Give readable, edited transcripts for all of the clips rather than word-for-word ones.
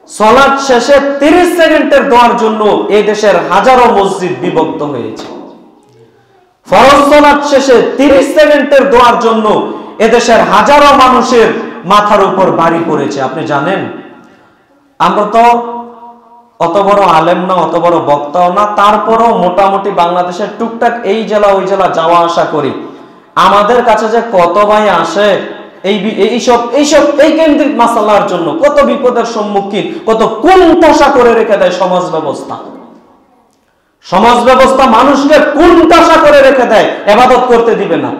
সালাত শেষে 30 সেকেন্ডের দোয়ার জন্য এই দেশের হাজারো মসজিদ বিভক্ত হয়েছে। ফরজ সালাত শেষে 30 সেকেন্ডের দোয়ার জন্য এদেশের হাজারো মানুষের মাথার উপর বাড়ি পড়েছে। আপনি জানেন, আমরা তো অত বড় আলেম না, অত বড় বক্তাও না, তারপরও মোটামুটি বাংলাদেশের টুকটাক এই জেলা ওই জেলা যাওয়া আসা করি। আমাদের কাছে যে কত ভাই আসে এই কেন্দ্রিক মাসালার জন্য, কত বিপদের সম্মুখীন, কত কুণ্ঠাসা করে রেখে দেয় সমাজ ব্যবস্থা। সমাজ ব্যবস্থা মানুষকে কুণ্ঠাসা করে রেখে দেয়, ইবাদত করতে দিবে না,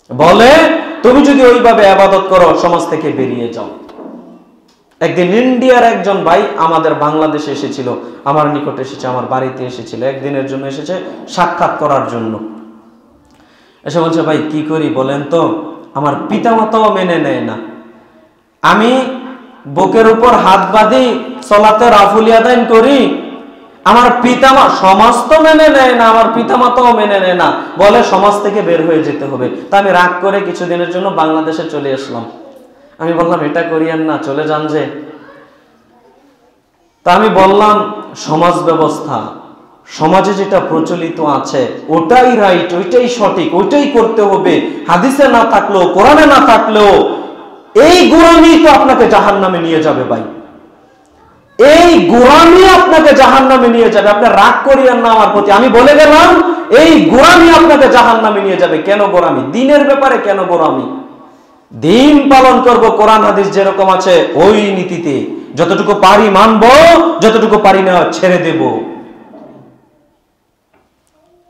বলে তুমি যদি ওইভাবে ইবাদত করো সমাজ থেকে বেরিয়ে যাও। একদিন ইন্ডিয়ার একজন ভাই আমাদের বাংলাদেশে এসেছিল, আমার নিকটে এসেছে, আমার বাড়িতে এসেছিল, একদিনের জন্য এসেছে সাক্ষাৎ করার জন্য। এসে বলছে, ভাই কি করি বলেন তো, আমার পিতামাতাও মেনে নেয় না, আমি বুকের উপর হাত বাঁধি সালাতে রাফুল ইয়াদাইন করি, আমার পিতামা সমাজ তো মেনে নেয় না, আমার পিতামাতাও মেনে নেয় না, বলে সমাজ থেকে বের হয়ে যেতে হবে। তা আমি রাগ করে কিছুদিনের জন্য বাংলাদেশে চলে আসলাম। আমি বললাম, এটা করিয়েন না, চলে যান যে। তা আমি বললাম, সমাজ ব্যবস্থা, সমাজে যেটা প্রচলিত আছে ওটাই রাইট, ওইটাই সঠিক, ওইটাই করতে হবে। হাদিসে না থাকলেও, কোরআনে না থাকলেও এই গোলামি তো আপনাকে জাহান্নামে নিয়ে যাবে ভাই, এই গোলামি আপনাকে জাহান্নামে নিয়ে যাবে। আপনি রাগ করিয়েন না আমার প্রতি, আমি বলে গেলাম এই গোলামি আপনাকে জাহান্নামে নিয়ে যাবে। কেন গোলামি? দিনের ব্যাপারে কেন গোলামি? দিন পালন করব, কোরআন হাদিস যেরকম আছে ওই নীতিতে, যতটুকু পারি মানব, যতটুকু পারি না ছেড়ে দেব।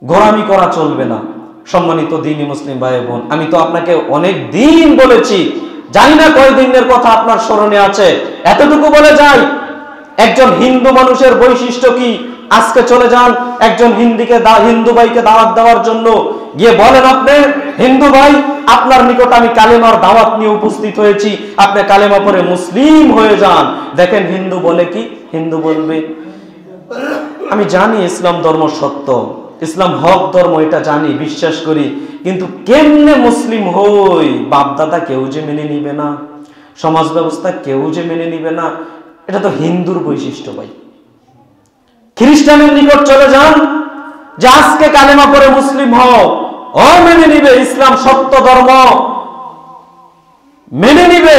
গোলামি করা চলবে না। সম্মানিত দ্বীনি মুসলিম ভাই বোন, আমি তো আপনাকে অনেক দিন বলেছি, জানি না কয় দিনের কথা আপনার স্মরণে আছে, এতটুকু বলে যাই, একজন হিন্দু মানুষের বৈশিষ্ট্য কি? আজকে চলে যান একজন হিন্দু ভাইকে দাওয়াত দেওয়ার জন্য, গিয়ে বলেন, আপনি হিন্দু ভাই, আপনার নিকট আমি কালেমার দাওয়াত নিয়ে উপস্থিত হয়েছি, আপনি কালেমা পড়ে মুসলিম হয়ে যান। দেখেন হিন্দু বলে কি? হিন্দু বলবে, আমি জানি ইসলাম ধর্ম সত্য, ইসলাম হক ধর্ম, এটা জানি, বিশ্বাস করি, কিন্তু কেমনে মুসলিম হই? বাপদাদা কেউ যে মেনে নিবে না, সমাজ ব্যবস্থা কেউ যে মেনে নিবে না, এটা তো হিন্দুর বৈশিষ্ট্য ভাই। খ্রিস্টানের নিকট চলে যান, যে আজকে কালেমা পড়ে মুসলিম হও, ও মেনে নিবে, ইসলাম সত্য ধর্ম মেনে নিবে,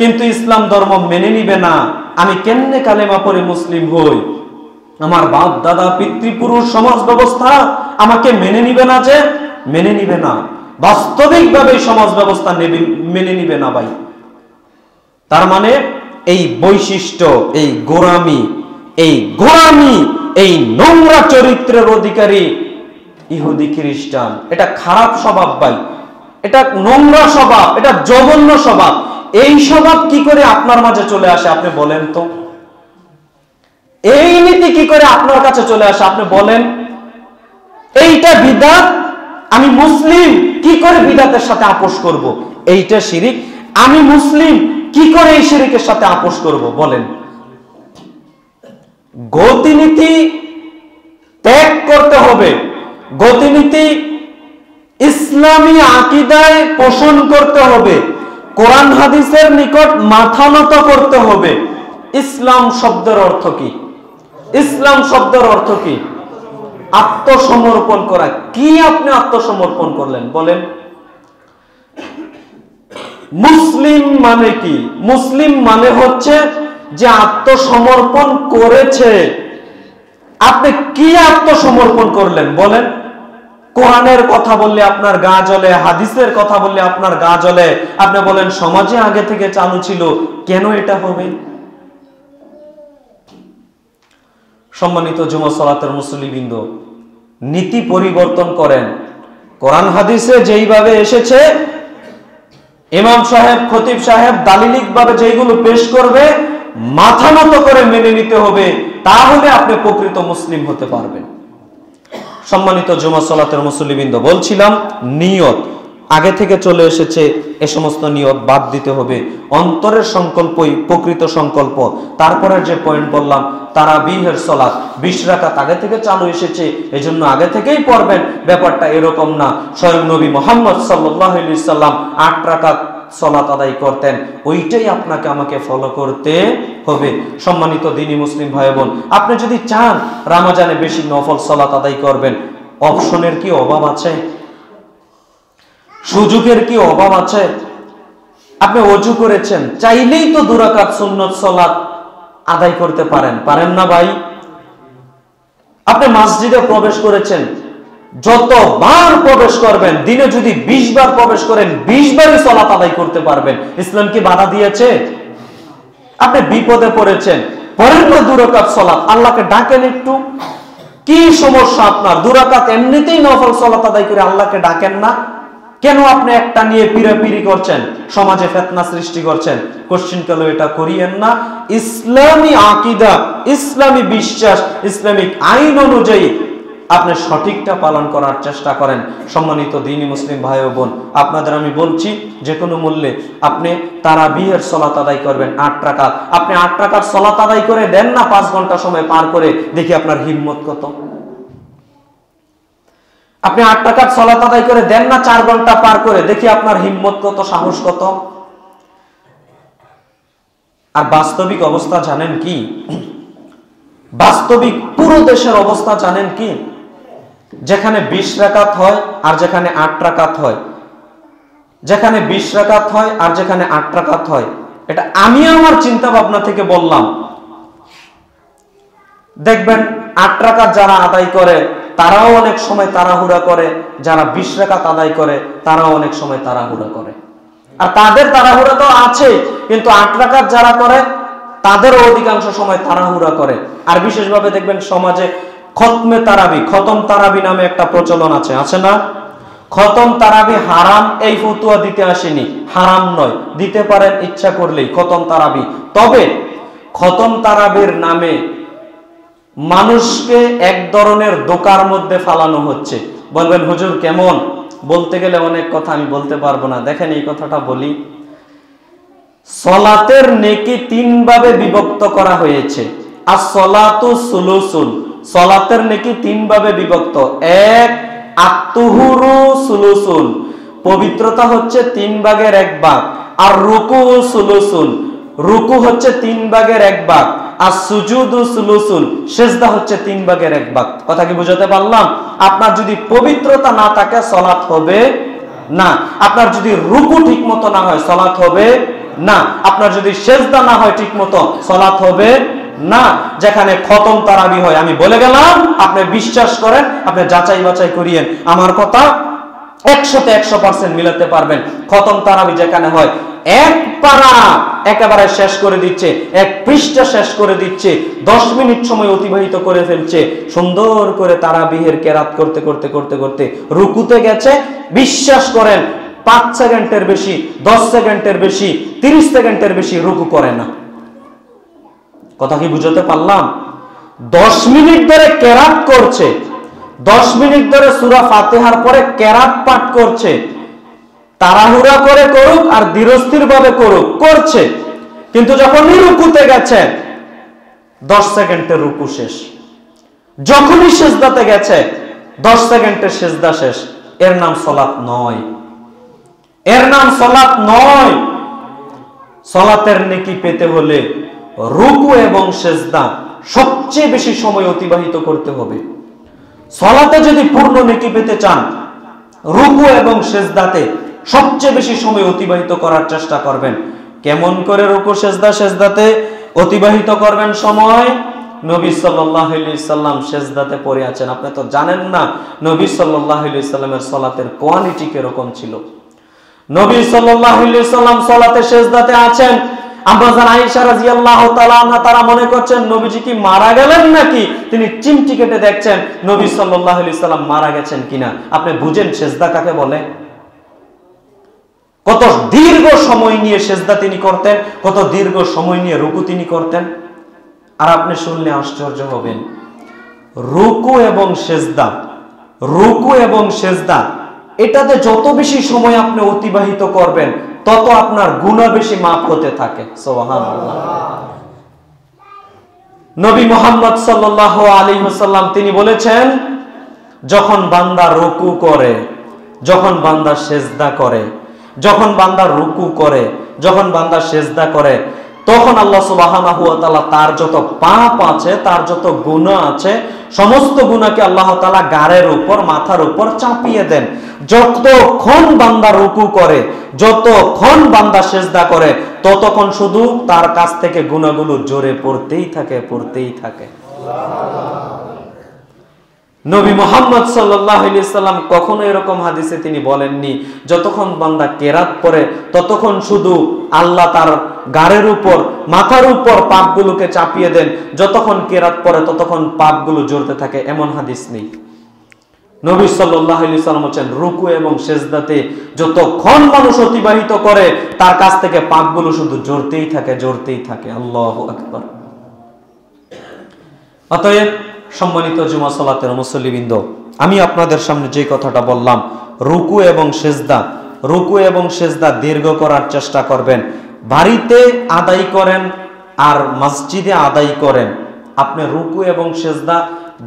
কিন্তু ইসলাম ধর্ম মেনে নিবে না। আমি কেমনে কালেমা পড়ে মুসলিম হই? আমার বাপ দাদা পিতৃপুরুষ সমাজ ব্যবস্থা আমাকে মেনে নিবে না, যে মেনে নিবে না, বাস্তবিকভাবে সমাজ ব্যবস্থা মেনে নিবে না ভাই। তার মানে এই বৈশিষ্ট্য, এই গোলামি, এই নোংরা চরিত্রের অধিকারী ইহুদি খ্রিস্টান, এটা খারাপ স্বভাব ভাই, এটা নোংরা স্বভাব, এটা জঘন্য স্বভাব। এই স্বভাব কি করে আপনার মাঝে চলে আসে আপনি বলেন তো? এই নীতি কি করে আপনার কাছে চলে আসে আপনি বলেন? এইটা বিদআত, আমি মুসলিম, কি করে বিদআতের সাথে আপোষ করব? এইটা শিরিক, আমি মুসলিম, কি করে এই শিরিকের সাথে আপোষ করব বলেন? গতিনীতি ত্যাগ করতে হবে, গতিনীতি ইসলামী আকীদায় পোষণ করতে হবে, কোরআন হাদিসের নিকট মাথা নত করতে হবে। ইসলাম শব্দের অর্থ কি? ইসলাম শব্দের অর্থ কি? আত্মসমর্পণ করা। কি আপনি আত্মসমর্পণ করলেন বলেন? মুসলিম মানে কি? মুসলিম মানে হচ্ছে যে আত্মসমর্পণ করেছে। আপনি কি আত্মসমর্পণ করলেন বলেন? কোরআনের কথা বললে আপনার গা জ্বলে, হাদিসের কথা বললে আপনার গা জ্বলে, আপনি বলেন সমাজে আগে থেকে চালু ছিল, কেন এটা হবে? সম্মানিত জুমা সালাতের মুসল্লিবৃন্দ, নীতি পরিবর্তন করেন। কোরআন হাদিসে যেইভাবে এসেছে, ইমাম সাহেব, খতিব সাহেব দালিলিক ভাবে যেগুলো পেশ করবে, মাথা নত করে মেনে নিতে হবে, তাহলে আপনি প্রকৃত মুসলিম হতে পারবেন। সম্মানিত জুমা সালাতের মুসল্লিবৃন্দ, বলছিলাম নিয়ত আগে থেকে চলে এসেছে, এ সমস্ত নিয়ত বাদ দিতে হবে। অন্তরের সংকল্পই প্রকৃত সংকল্প। তারপরে যে পয়েন্ট বললাম, তারাবিহের সালাত 20 রাকাত আগে থেকে চালু এসেছে, এজন্য আগে থেকেই পড়বেন, ব্যাপারটা এরকম না। স্বয়ং নবী মুহাম্মদ সাল্লাল্লাহু আলাইহি সাল্লাম 8 রাকাত সালাত আদায় করতেন, ওইটাই আপনাকে আমাকে ফলো করতে হবে। সম্মানিত দ্বীনি মুসলিম ভাই বোন, আপনি যদি চান রমজানে বেশি নফল সালাত আদায় করবেন, অপশনের কি অভাব আছে? সুযোগের কি অভাব আছে? আপনি ওযু করেছেন, চাইলেই তো 2 রাকাত সুন্নত সালাত আদায় করতে পারেন, পারেন না ভাই? আপনি মসজিদে প্রবেশ করেছেন, যতবার প্রবেশ করবেন, দিনে যদি 20 বার প্রবেশ করেন 20 বারই সালাত আদায় করতে পারবেন। ইসলাম কি বাধা দিয়েছে? আপনি বিপদে পড়েছেন, পড়েন না 2 রাকাত সালাত, আল্লাহকে ডাকেন একটু। কি সমস্যা আপনার? 2 রাকাত এমনিতেই নফল সালাত আদায় করে আল্লাহকে ডাকেন না কেন? আপনি একটা নিয়ে পিরাপিরি করছেন, সমাজে ফিতনা সৃষ্টি করছেন। কোশ্চেন কালো এটা করিয়েন না। ইসলামী আকীদা, ইসলামী বিশ্বাস, ইসলামিক আইন অনুযায়ী আপনি সঠিকটা পালন করার চেষ্টা করেন। সম্মানিত দ্বীনি মুসলিম ভাই ও বোন, আপনাদের আমি বলছি, যে কোনো মূল্যে আপনি তারাবিহের সালাত আদায় করবেন 8 রাকাত। আপনি 8 রাকাত সালাত আদায় করে দেন না 5 ঘন্টা সময় পার করে, দেখি আপনার হিম্মত কত। আপনি 8 রাকাত সালাত আদায় করে দেন না 4 ঘন্টা পার করে, দেখি আপনার হিম্মত কত, সাহস কত। আর বাস্তবিক অবস্থা জানেন কি? বাস্তবিক পুরো দেশের অবস্থা জানেন কি? যেখানে 20 রাকাত হয় আর যেখানে 8 রাকাত হয়, যেখানে 20 রাকাত হয় আর যেখানে 8 রাকাত হয়, এটা আমি আমার চিন্তা ভাবনা থেকে বললাম। দেখবেন 8 রাকাত যারা আদায় করে তারাও অনেক সময় তাড়াহুড়া করে, যারা 20 রাকাত আদায় করে তারাও অনেক সময় তাড়াহুড়া করে। আর তাদের তাড়াহুড়া তো আছে, কিন্তু 8 রাকাত যারা করে তাদেরও অধিকাংশ সময় তাড়াহুড়া করে। আর বিশেষভাবে দেখবেন সমাজে খতমে তারাবি, খতম তারাবি নামে একটা প্রচলন আছে, আছে না? খতম তারাবি হারাম এই ফতোয়া দিতে আসেনি, হারাম নয়, দিতে পারেন ইচ্ছা করলেই খতম তারাবি। তবে খতম তারাবির নামে মানুষকে এক ধরনের দোকার মধ্যে ফালানো হচ্ছে। বলবেন হুজুর কেমন? বলতে গেলে অনেক কথা, আমি বলতে পারবো না। দেখেন এই কথাটা বলি, সালাতের নেকি 3 ভাবে বিভক্ত করা হয়েছে। as-salatu sulusun, সালাতের নেকি 3 ভাবে বিভক্ত। 1 at-tuhuru sulusun, পবিত্রতা হচ্ছে 3 ভাগের 1 ভাগ। আর রুকু সুলুসুন, রুকু হচ্ছে 3 ভাগের 1 ভাগ। আর সুজুদু সুলুসুন, সিজদা হচ্ছে 3 ভাগের 1 ভাগ। কথা কি বুঝাতে পারলাম? আপনার যদি পবিত্রতা না থাকে সালাত হবে না। আপনার যদি রুকু ঠিক মতো না হয় সালাত হবে না। আপনার যদি সিজদা না হয় ঠিক মতো সালাত হবে না। যেখানে খতম তারাবি হয়, আমি বলে গেলাম, আপনি বিশ্বাস করেন, আপনি যাচাই বাছাই করিয়েন, আমার কথা 100% মিলাতে পারবেন। খতম তারাবি যেখানে হয়, 1 পারা একেবারে শেষ করে দিচ্ছে, 1 পৃষ্ঠা শেষ করে দিচ্ছে, 10 মিনিট সময় অতিবাহিত করে ফেলছে, সুন্দর করে তারাবিহের কেরাত করতে করতে করতে করতে রুকুতে গেছে। বিশ্বাস করেন 5 সেকেন্ডের বেশি, 10 সেকেন্ডের বেশি, 30 সেকেন্ডের বেশি রুকু করে না। কথা কি বুঝাতে পারলাম? 10 মিনিট ধরে কেরাত করছে, 10 মিনিট ধরে সূরা ফাতিহার পরে কেরাত পাঠ করছে। তাড়াহুড়া করে করুক আর ধীরস্থির ভাবে করুক, করছে, কিন্তু যখনই রুকুতে গেছে 10 সেকেন্ডে রুকু শেষ। যখনই সিজদাতে গেছে 10 সেকেন্ডে সিজদা শেষ। এর নাম সালাত নয়, এর নাম সালাত নয়। সালাতের নেকি পেতে হলে রুকু এবং সিজদা সবচেয়ে বেশি সময় অতিবাহিত করতে হবে। সালাতে যদি পূর্ণ নেকি পেতে চান, রুকু এবং সিজদাতে সবচেয়ে বেশি সময় অতিবাহিত করার চেষ্টা করবেন। কেমন করে রুকু সিজদা, সিজদাতে অতিবাহিত করবেন সময়? নবী সাল্লাল্লাহু আলাইহি সাল্লাম সিজদাতে পড়ে আছেন, আপনি তো জানেন না নবী সাল্লাল্লাহু আলাইহি সাল্লামের সালাতের কোয়ালিটি কিরকম ছিল। নবী সাল্লাল্লাহু আলাইহি সাল্লাম সালাতে সিজদাতে আছেন, আম্মা আয়েশা রাদিয়াল্লাহু তাআলা আনহা তারা মনে করছেন নবীজি কি মারা গেলেন নাকি, তিনি চিমটি কেটে দেখছেন নবী সাল্লাল্লাহু আলাইহি সাল্লাম মারা গেছেন কিনা। আপনি বুঝেন সিজদা কাকে বলে? কত দীর্ঘ সময় নিয়ে সিজদা তিনি করতেন, কত দীর্ঘ সময় নিয়ে রুকু তিনি করতেন। আর আপনি শুনলে আশ্চর্য হবেন, রুকু এবং সিজদা, রুকু এবং সিজদা এটাতে যত বেশি সময় আপনি অতিবাহিত করবেন তত আপনার গুনাহ বেশি মাফ হতে থাকে। সুবহানাল্লাহ। নবী মুহাম্মদ সাল্লাল্লাহু আলাইহি ওয়াসাল্লাম তিনি বলেছেন, যখন বান্দা রুকু করে, যখন বান্দা সিজদা করে, যখন বান্দা রুকু করে, যখন বান্দা সেজদা করে, তখন আল্লাহ সুবহানাহু ওয়া তাআলা তার যত পাপ আছে, তার যত গুনাহ আছে, সমস্ত গুনাহকে আল্লাহ তাআলা গাড়ের উপর, মাথার উপর চাপিয়ে দেন। যতক্ষণ বান্দা রুকু করে, যতক্ষণ বান্দা সেজদা করে, ততক্ষণ শুধু তার কাছ থেকে গুনাহগুলো জোরে পড়তেই থাকে, পড়তেই থাকে। নবী মুহাম্মদ সাল্লাল্লাহু আলাইহি সাল্লাম কখনো এরকম হাদিসে তিনি বলেননি যতক্ষণ বান্দা কেরাত পড়ে ততক্ষণ শুধু আল্লাহ তার গাড়ের উপর, মাথার উপর পাপগুলোকে চাপিয়ে দেন, যতক্ষণ কেরাত পড়ে ততক্ষণ পাপগুলো জ্বলতে থাকে, এমন হাদিস নেই। নবী সাল্লাল্লাহু আলাইহি সাল্লাম বলেন রুকু এবং সেজদাতে যতক্ষণ মানুষ অতিবাহিত করে তার কাছ থেকে পাপগুলো শুধু জ্বলতেই থাকে, জ্বলতেই থাকে। আল্লাহু আকবার। অতএব সম্মানিত জুমা সালাতের মুসল্লিবৃন্দ, আমি আপনাদের সামনে যে কথাটা বললাম, রুকু এবং সেজদা, রুকু এবং সেজদা দীর্ঘ করার চেষ্টা করবেন। বাড়িতে আদায় করেন আর মসজিদে আদায় করেন, আপনি রুকু এবং সেজদা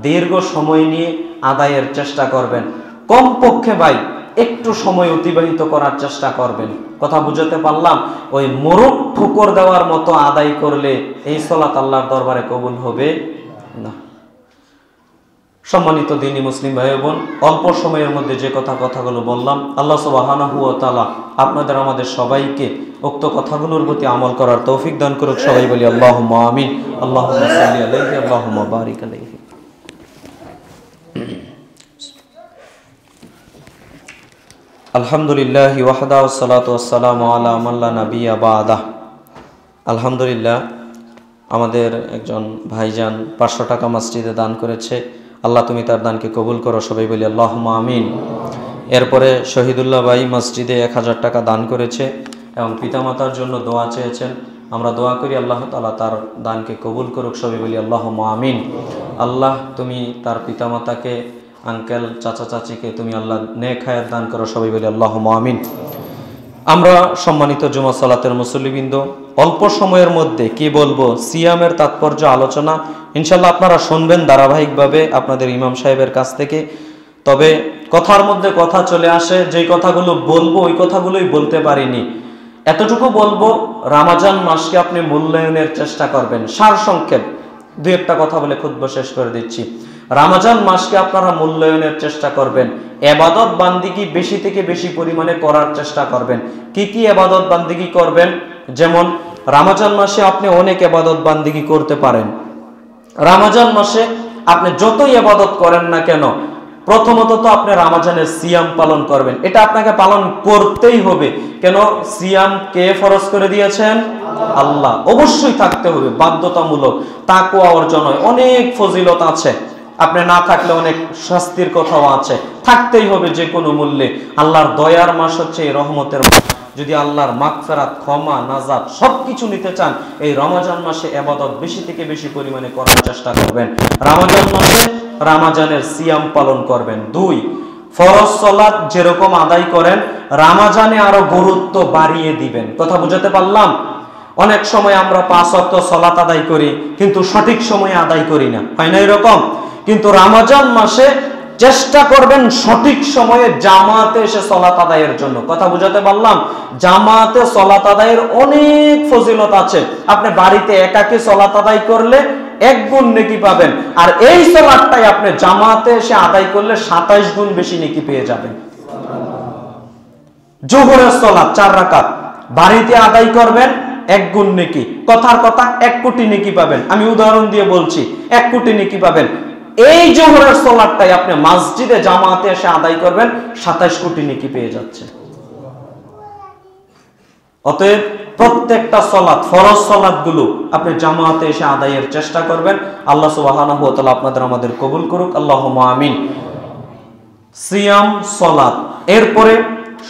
দীর্ঘ সময় নিয়ে আদায়ের চেষ্টা করবেন। কমপক্ষে ভাই একটু সময় অতিবাহিত করার চেষ্টা করবেন। কথা বুঝাতে পারলাম? ওই মোরগ ঠুকর দেওয়ার মতো আদায় করলে এই সালাত আল্লাহর দরবারে কবুল হবে না। সম্মানিত দ্বীনি মুসলিম ভাই বোন, অল্প সময়ের মধ্যে যে কথাগুলো বললাম, আল্লাহ সুবহানাহু ওয়া তাআলা আপনাদের আমাদের সবাইকে উক্ত কথাগুলোর প্রতি আমল করার তৌফিক দান করুক। সবাই বলি আল্লাহুম্মা আমিন। আল্লাহুম্মা সাল্লি আলাইহি, আল্লাহুম্মা বারিক আলাইহি। আলহামদুলিল্লাহ ওয়াহদা ওয়াসসালাতু ওয়াসসালামু আলা মান লা নাবিয়্যা বা'দা। আলহামদুলিল্লাহ, আমাদের একজন ভাইজান 500 টাকা মসজিদে দান করেছে। আল্লাহ তুমি তার দানকে কবুল করো। সবাই বলি আল্লাহুম্মা আমিন। এরপরে শহীদুল্লাহ ভাই মসজিদে 1000 টাকা দান করেছে এবং পিতামাতার জন্য দোয়া চেয়েছেন। আমরা দোয়া করি আল্লাহ তাআলা তার দানকে কবুল করুক। সবাই বলি আল্লাহুম্মা আমিন। আল্লাহ তুমি তার পিতামাতাকে, আঙ্কেল, চাচা চাচিকে তুমি আল্লাহ নেক হায়াত দান করো। সবাই বলি আল্লাহুম্মা আমিন। আমরা সম্মানিত জুমা সালাতের মুসল্লিবৃন্দ, অল্প সময়ের মধ্যে কি বলবো, সিয়ামের তাৎপর্য আলোচনা ইনশাল্লাহ আপনারা শুনবেন ধারাবাহিকভাবে আপনাদের ইমাম সাহেবের কাছ থেকে। তবে কথার মধ্যে কথা চলে আসে, যেই কথাগুলো বলবো ওই কথাগুলোই বলতে পারিনি। এতটুকু বলবো, রমজান মাসকে আপনি মূল্যায়নের চেষ্টা করবেন। সার সংক্ষেপ দুই একটা কথা বলে খুতবা শেষ করে দিচ্ছি। রমজান মাসকে আপনারা মূল্যায়নের চেষ্টা করবেন। ইবাদত বান্দিগি বেশি থেকে বেশি পরিমাণে করার চেষ্টা করবেন। কি কি ইবাদত বান্দিগি করবেন? যেমন রমজান মাসে আপনি অনেক ইবাদত বান্দিগি করতে পারেন। রমজান মাসে আপনি যতই ইবাদত করেন না কেন, প্রথমত তো আপনি রমজানের সিয়াম পালন করবেন। এটা আপনাকে পালন করতেই হবে। কেন? সিয়াম কে ফরজ করে দিয়েছেন? আল্লাহ। অবশ্যই থাকতে হবে, বাধ্যতামূলক। তাকওয়া অর্জন হয়, অনেক ফজিলত আছে। আপনি না থাকলে অনেক শাস্তির কথাও আছে। থাকতেই হবে যে কোনো মূল্যে। আল্লাহর দয়ার মাস হচ্ছে এই রহমতের মাস। যদি আল্লাহর মাগফিরাত, ক্ষমা, নাজাত সবকিছু নিতে চান, এই রমজান মাসে ইবাদত বেশি থেকে বেশি পরিমাণে করার চেষ্টা করবেন। রমজান মাসে রমজানের সিয়াম পালন করবেন। 2, ফরজ সালাত যেরকম আদায় করেন রমজানে আরো গুরুত্ব বাড়িয়ে দিবেন। কথা বুঝাতে পারলাম? অনেক সময় আমরা 5 ওয়াক্ত সালাত আদায় করি কিন্তু সঠিক সময়ে আদায় করি না, হয় না এরকম? কিন্তু রমজান মাসে চেষ্টা করবেন সঠিক সময়ে জামাতে এসে সালাত আদায়ের জন্য। কথা বুঝাতে পারলাম? জামাতে সালাত আদায়ের অনেক ফজিলত আছে। আপনি বাড়িতে একাকী সালাত আদায় করলে 1 গুণ নেকি পাবেন, আর এই সালাতটাই আপনি জামাতে এসে আদায় করলে 27 গুণ বেশি নেকি পেয়ে যাবেন। যোহরের সালাত 4 রাকাত বাড়িতে আদায় করবেন, 1 গুণ নেকি। কথার কথা 1 কোটি নেকি পাবেন। আমি উদাহরণ দিয়ে বলছি, 1 কোটি নেকি পাবেন। এই জোহরের সালাতটাই আপনি মসজিদে জামাতে এসে আদায় করবেন, 27 কোটি নেকি পেয়ে যাচ্ছে। অতএব প্রত্যেকটা সালাত, ফরজ সালাতগুলো আপনি জামাতে এসে আদায়ের চেষ্টা করবেন। আল্লাহ সুবহানাহু ওয়া তাআলা আপনাদের আমাদের কবুল করুক। আল্লাহুম্মা আমিন। সিয়াম, সালাত, এরপরে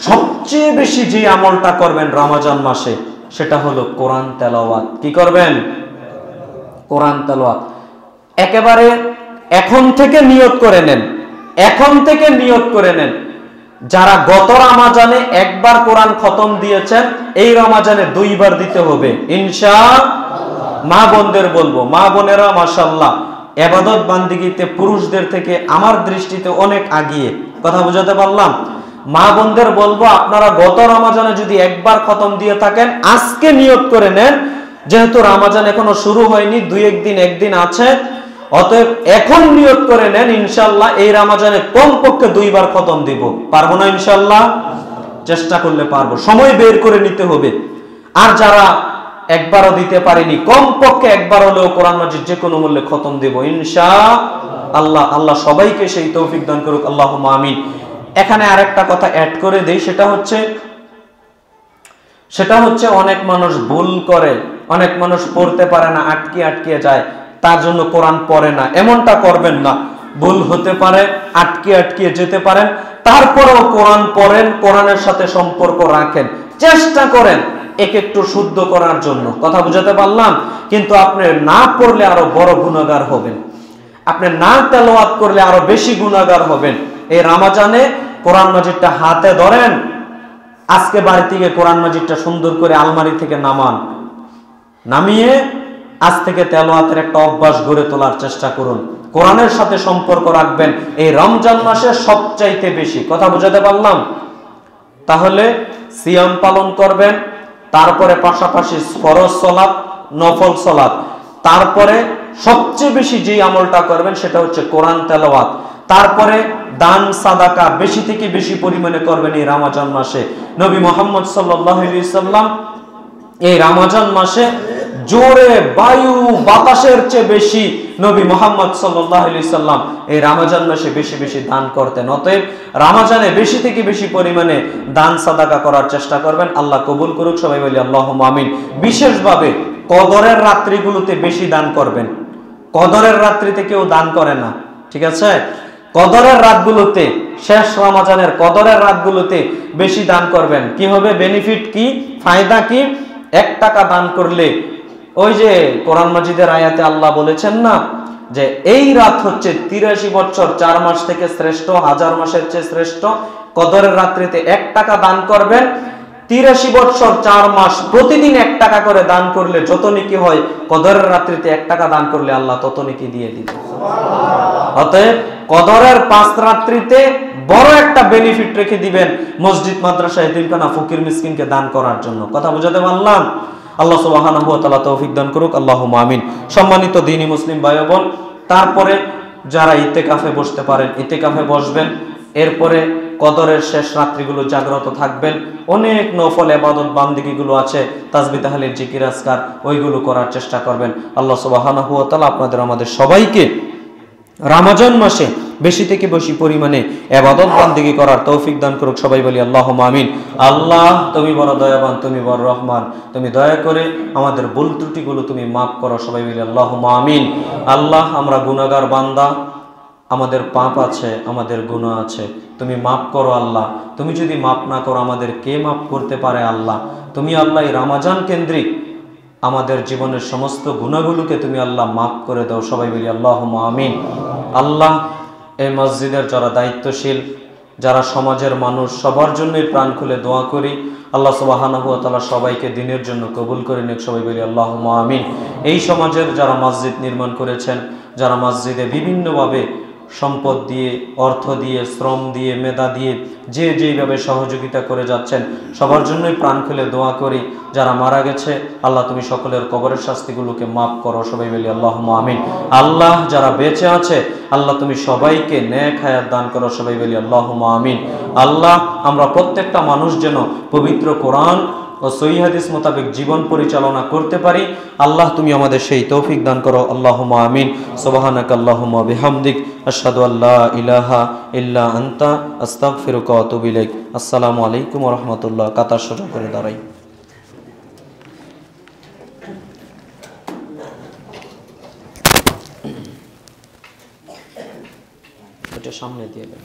সবচেয়ে বেশি যে আমলটা করবেন রমজান মাসে সেটা হলো কোরআন তেলাওয়াত। কি করবেন? কোরআন তেলাওয়াত। একেবারে এখন থেকে নিয়ত করে নেন, এখন থেকে নিয়ত করে নেন। যারা গত রমজানে 1 বার কোরআন খতম দিয়েছেন, এই রমজানে 2 বার দিতে হবে ইনশাআল্লাহ। মা বোনদের বলবো, মা বোনেরা মাশাআল্লাহ ইবাদত বান্দিগিতে পুরুষদের থেকে আমার দৃষ্টিতে অনেক আগিয়ে। কথা বুঝাতে পারলাম? মা বোনদের বলবো, আপনারা গত রমজানে যদি একবার খতম দিয়ে থাকেন, আজকে নিয়ত করে নেন, যেহেতু রমজান এখনো শুরু হয়নি, একদিন আছে, অতএব এখন নিয়ত করে নেন ইনশাআল্লাহ এই রমজানে কমপক্ষে 2 বার খতম দিব। পারবো না ইনশাআল্লাহ? চেষ্টা করলে পারবো, সময় বের করে নিতে হবে। আর যারা একবারও দিতে পারেনি, কমপক্ষে একবার হলেও কোরআন মাজিদ যে কোনো মূল্যে খতম দেব ইনশাআল্লাহ। আল্লাহ সবাইকে সেই তৌফিক দান করুক, আল্লাহুম্মা আমিন। এখানে আরেকটা কথা অ্যাড করে দেই, সেটা হচ্ছে অনেক মানুষ ভুল করে, অনেক মানুষ পড়তে পারে না, আটকে যায়, তার জন্য কোরআন পড়ে না। এমনটা করবেন না। ভুল হতে পারে, আটকে যেতে পারেন, তারপরেও কোরআন পড়েন, কোরআনের সাথে সম্পর্ক রাখেন, চেষ্টা করেন একটু শুদ্ধ করার জন্য। কথা বুঝাতে পারলাম? কিন্তু আপনি না পড়লে আরো বড় গুনাহগার হবেন, আপনি না তেলাওয়াত করলে আরো বেশি গুনাহগার হবেন। এই রমজানে কোরআন মাজিদটা হাতে ধরেন, আজকে বাড়ি থেকে কোরআন মাজিদটা সুন্দর করে আলমারি থেকে নামিয়ে আজ থেকে তেলাওয়াতের একটা অভ্যাস গড়ে তোলার চেষ্টা করুন। কোরআনের সাথে সম্পর্ক রাখবেন এই রমজান মাসে সবচাইতে বেশি। কথা বুঝাতে পারলাম? তাহলে সিয়াম পালন করবেন, তারপরে পাশাপাশি ফরজ সালাত, নফল সালাত, তারপরে সবচেয়ে বেশি যে আমলটা করবেন সেটা হচ্ছে কোরআন তেলাওয়াত, তারপরে দান সাদাকা বেশি থেকে বেশি পরিমাণে করবেন এই রমজান মাসে। নবী মুহাম্মদ সাল্লাল্লাহু আলাইহি সাল্লাম এই রমজান মাসে জোরে বায়ু বাতাসের চেয়ে বেশি নবী মুহাম্মদ সাল্লাল্লাহু আলাইহি সাল্লাম এই রমজান মাসে বেশি বেশি দান করতেন। অতএব রমজানে বেশি থেকে বেশি পরিমাণে দান সাদাকা করার চেষ্টা করবেন। আল্লাহ কবুল করুক, সবাই বলি আল্লাহুম্মা আমিন। বিশেষভাবে কদরের রাত্রিগুলোতে বেশি দান করবেন। কদরের রাত্রিতে কেউ দান করে না, ঠিক আছে? কদরের রাতগুলোতে, শেষ রমজানের কদরের রাতগুলোতে বেশি দান করবেন। কি হবে? বেনিফিট কি, ফায়দা কি? 1 টাকা দান করলে, ওই যে কোরআন মাজিদের আয়াতে আল্লাহ বলেছেন না যে এই রাত হচ্ছে 83 বছর 4 মাস থেকে শ্রেষ্ঠ, 1000 মাসের চেয়ে শ্রেষ্ঠ। কদরের রাত্রিতে 1 টাকা দান করবেন, 83 বছর 4 মাস প্রতিদিন 1 টাকা করে দান করলে যত নেকি হয়, কদরের রাত্রিতে 1 টাকা দান করলে আল্লাহ তত নেকি দিয়ে দিবেন। অতএব কদরের 5 রাত্রিতে বড় একটা বেনিফিট রেখে দিবেন মসজিদ, মাদ্রাসা, এতিমখানা, ফকির মিসকিনকে দান করার জন্য। কথা বুঝাতে পারলাম? আল্লাহ সুবহানাহু ওয়া তাআলা তৌফিক দান করুক, আল্লাহুম্মা আমিন। সম্মানিত দ্বীনি মুসলিম ভাই বোন, তারপরে যারা ইতিকাফে বসতে পারেন ইতিকাফে বসবেন। এরপরে কদরের শেষ রাত্রিগুলো জাগ্রত থাকবেন। অনেক নফল ইবাদত বান্দিগিগুলো আছে, তাসবিহ তাহলিল জিকির আজকার, ওইগুলো করার চেষ্টা করবেন। আল্লাহ সুবহানাহু ওয়া তাআলা আপনাদের আমাদের সবাইকে রমজান মাসে বেশি থেকে বেশি পরিমাণে ইবাদত বান্দিগি করার তৌফিক দান করুক, সবাই বলি আল্লাহুম্মা আমিন। আল্লাহ তুমি বড় দয়াবান, তুমি বড় রহমান, তুমি দয়া করে আমাদের ভুল ত্রুটিগুলো তুমি মাফ করো, সবাই বলি আল্লাহুম্মা আমিন। আল্লাহ আমরা গুনাহগার বান্দা, আমাদের পাপ আছে, আমাদের গুনাহ আছে, তুমি মাফ করো আল্লাহ। তুমি যদি মাফ না করো আমাদের কে মাফ করতে পারে আল্লাহ? তুমি আল্লাহ এই রমজান কেন্দ্রিক আমাদের জীবনের সমস্ত গুনাহগুলোকে তুমি আল্লাহ মাফ করে দাও, সবাই বলি আল্লাহুম্মা আমিন। আল্লাহ এই মসজিদের যারা দায়িত্বশীল, যারা সমাজের মানুষ, সবার জন্যই প্রাণ খুলে দোয়া করি আল্লাহ সুবহানাহু ওয়া তাআলা সবাইকে দিনের জন্য কবুল করে নিক, সবাই বলি আল্লাহুম্মা আমিন। এই সমাজের যারা মসজিদ নির্মাণ করেছেন, যারা মসজিদে বিভিন্নভাবে সম্পদ দিয়ে, অর্থ দিয়ে, শ্রম দিয়ে, মেধা দিয়ে যে যেইভাবে সহযোগিতা করে যাচ্ছেন, সবার জন্যই প্রাণ খুলে দোয়া করি। যারা মারা গেছে আল্লাহ তুমি সকলের কবরের শাস্তিগুলোকে মাফ করো, সবাই বলি আল্লাহুম্মা আমিন। আল্লাহ যারা বেঁচে আছে আল্লাহ তুমি সবাইকে নেক হায়াত দান করো, সবাই বলি আল্লাহুম্মা আমিন। আল্লাহ আমরা প্রত্যেকটা মানুষ যেন পবিত্র কোরআন ও সহিহ হাদিস মোতাবেক জীবন পরিচালনা করতে পারি, আল্লাহ তুমি আমাদের সেই তৌফিক দান করো, আল্লাহুম্মা আমিন। সুবহানাকাল্লাহুম্মা বিহামদিক, আশহাদু আল্লা ইলাহা ইল্লা আনতা, আস্তাগফিরুকা ওয়া আতুবু ইলাইক। আসসালামু আলাইকুম ওয়া রাহমাতুল্লাহ। কাতার সোজা করে দাঁড়াই। এটা সামনে দিয়ে দেন।